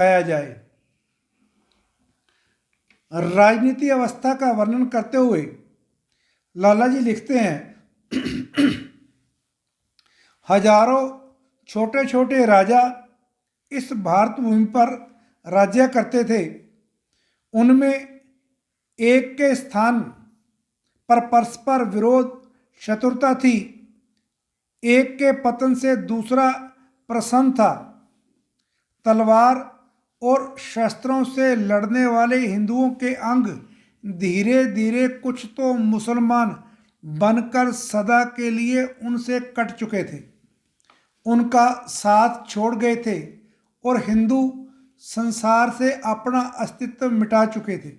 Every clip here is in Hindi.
पाया जाए। राजनीति अवस्था का वर्णन करते हुए लाला जी लिखते हैं, हजारों छोटे छोटे राजा इस भारत भूमि पर राज्य करते थे। उनमें एक के स्थान पर परस्पर विरोध शत्रुता थी। एक के पतन से दूसरा प्रसन्न था। तलवार और शस्त्रों से लड़ने वाले हिंदुओं के अंग धीरे धीरे कुछ तो मुसलमान बनकर सदा के लिए उनसे कट चुके थे, उनका साथ छोड़ गए थे और हिंदू संसार से अपना अस्तित्व मिटा चुके थे,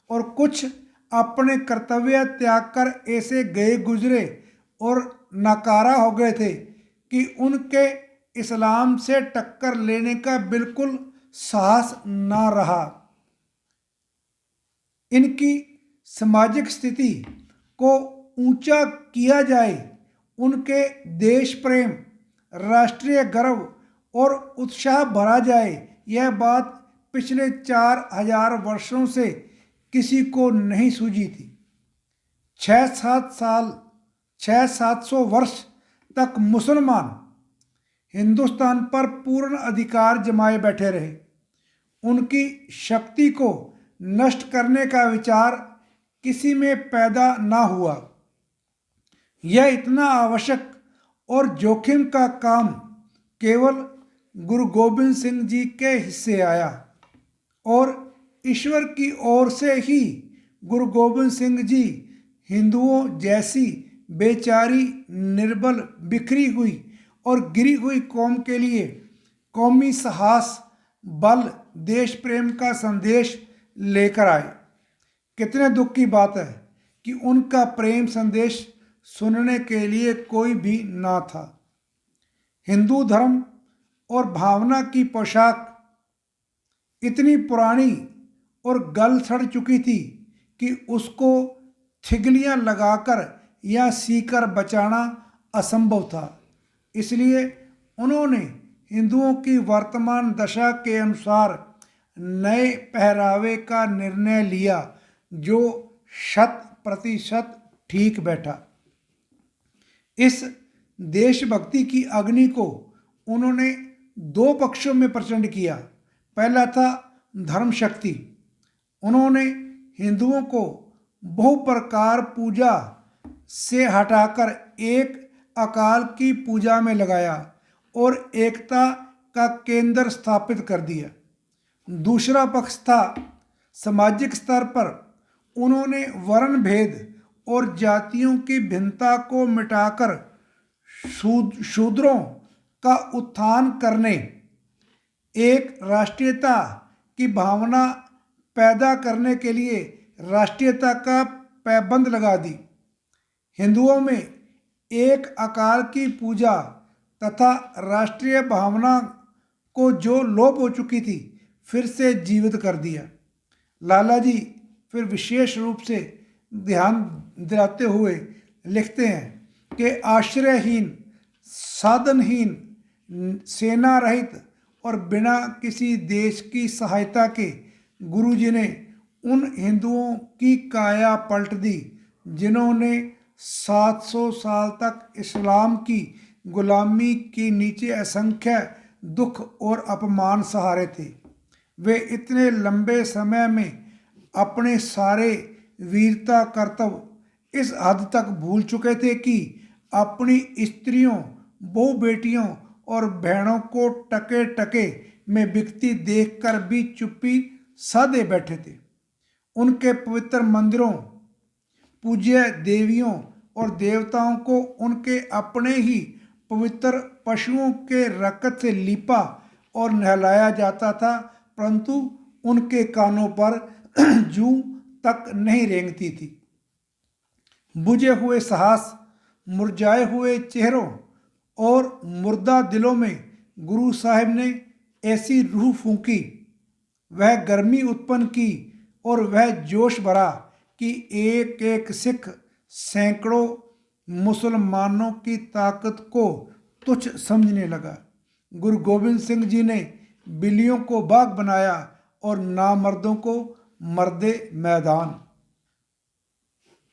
और कुछ अपने कर्तव्य त्याग कर ऐसे गए गुजरे और नाकारा हो गए थे कि उनके इस्लाम से टक्कर लेने का बिल्कुल साहस ना रहा। इनकी सामाजिक स्थिति को ऊंचा किया जाए, उनके देश प्रेम, राष्ट्रीय गर्व और उत्साह भरा जाए, यह बात पिछले 4000 वर्षों से किसी को नहीं सूझी थी। 600-700 वर्ष तक मुसलमान हिंदुस्तान पर पूर्ण अधिकार जमाए बैठे रहे। उनकी शक्ति को नष्ट करने का विचार किसी में पैदा ना हुआ। यह इतना आवश्यक और जोखिम का काम केवल गुरु गोविंद सिंह जी के हिस्से आया, और ईश्वर की ओर से ही गुरु गोविंद सिंह जी हिंदुओं जैसी बेचारी, निर्बल, बिखरी हुई और गिरी हुई कौम के लिए कौमी साहस, बल, देश प्रेम का संदेश लेकर आए। कितने दुख की बात है कि उनका प्रेम संदेश सुनने के लिए कोई भी ना था। हिंदू धर्म और भावना की पोशाक इतनी पुरानी और गल सड़ चुकी थी कि उसको थिगलियां लगाकर या सीकर बचाना असंभव था। इसलिए उन्होंने हिंदुओं की वर्तमान दशा के अनुसार नए पहरावे का निर्णय लिया, जो 100% ठीक बैठा। इस देशभक्ति की अग्नि को उन्होंने 2 पक्षों में प्रचंड किया। पहला था धर्म शक्ति। उन्होंने हिंदुओं को बहुप्रकार पूजा से हटाकर एक अकाल की पूजा में लगाया और एकता का केंद्र स्थापित कर दिया। दूसरा पक्ष था सामाजिक स्तर पर। उन्होंने वर्ण भेद और जातियों की भिन्नता को मिटाकर शूद्रों का उत्थान करने, एक राष्ट्रीयता की भावना पैदा करने के लिए राष्ट्रीयता का पैबंद लगा दी। हिंदुओं में एक अकाल की पूजा तथा राष्ट्रीय भावना को जो लोप हो चुकी थी, फिर से जीवित कर दिया। लाला जी फिर विशेष रूप से ध्यान दिलाते हुए लिखते हैं कि आश्रयहीन, साधनहीन, सेना रहित और बिना किसी देश की सहायता के गुरुजी ने उन हिंदुओं की काया पलट दी जिन्होंने 700 साल तक इस्लाम की गुलामी के नीचे असंख्य दुख और अपमान सहारे थे। वे इतने लंबे समय में अपने सारे वीरता कर्तव्य इस हद तक भूल चुके थे कि अपनी स्त्रियों, बहू बेटियों और बहनों को टके टके में बिकती देखकर भी चुप्पी साधे बैठे थे। उनके पवित्र मंदिरों, पूज्य देवियों और देवताओं को उनके अपने ही पवित्र पशुओं के रक्त से लीपा और नहलाया जाता था, परंतु उनके कानों पर जूं तक नहीं रेंगती थी। बुझे हुए साहस, मुरझाए हुए चेहरों और मुर्दा दिलों में गुरु साहिब ने ऐसी रूह फूंकी, वह गर्मी उत्पन्न की और वह जोश भरा कि एक एक सिख सैकड़ों मुसलमानों की ताकत को तुच्छ समझने लगा। गुरु गोविंद सिंह जी ने बिल्लियों को बाग बनाया और नामर्दों को मर्दे मैदान।